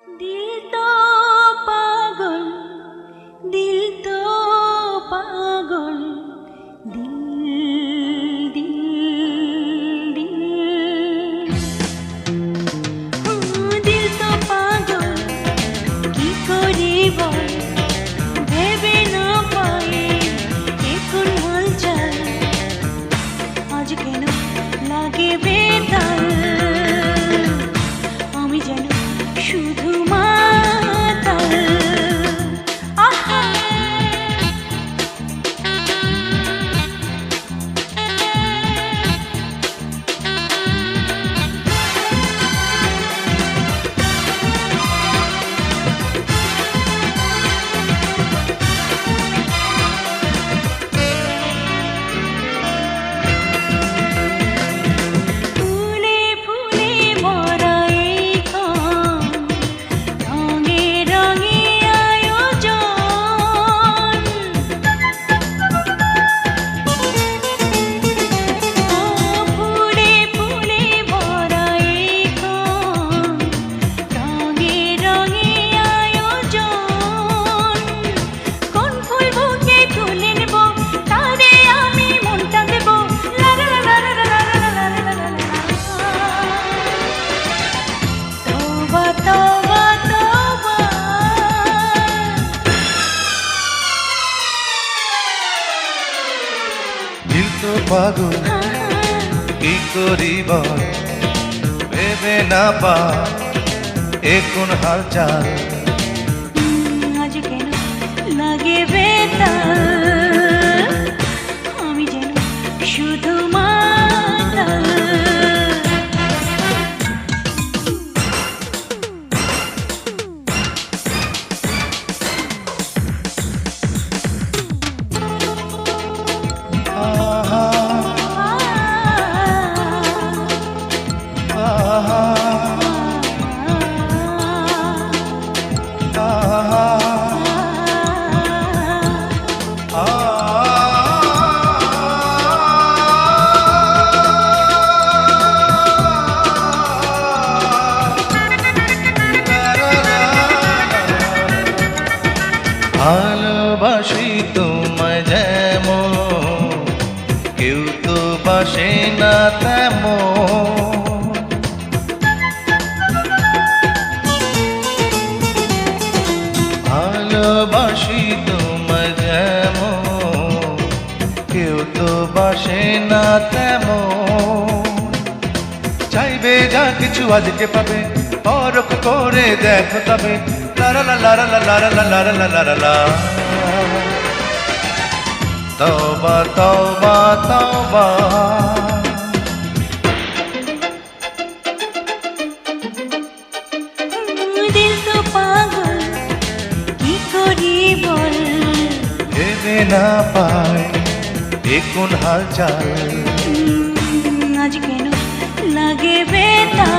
दिल तो पागल, दिल तो पागल, दिल दिल दिल दिल तो पागल की करे बोल भेबे ना पाए এখন হালচাল আজ কেন লাগে বেতাল আমি যেন শুধু মাতাল আহা ফুলে ফুলে ভরা এই ক্ষণ রঙে রঙে আয়োজন ফুলে ফুলে ভরা এই ক্ষণ রঙে রঙে আয়োজন কোন ফুল বুকে তুলে নেব তারে আমি মনটা দেব লা লা লা লা লা লা লা লা লা লা লা। तौबा तौबा तौबा दिल तो पागल की करी बल भेबे ना पा এখন হালচাল আজ কেন লাগে বেতাল আমি যেন শুধু মাতাল আহা আহা ভালোবাসি তোমায় যেমন কেউ তো বাসে না তেমন ভালোবাসি তোমায় যেমন কেউ তো বাসে না তেমন চাইবে যা কিছু আজকে পাবে পরখ করে দেখো তবে লারা লা লারা লা লারা লা লারা লা লারা লা তওবা তওবা তওবা দিল তো পাগল কি করি বল ভেবে না পায় এখন হালচাল আজ কেন লাগে বেতাল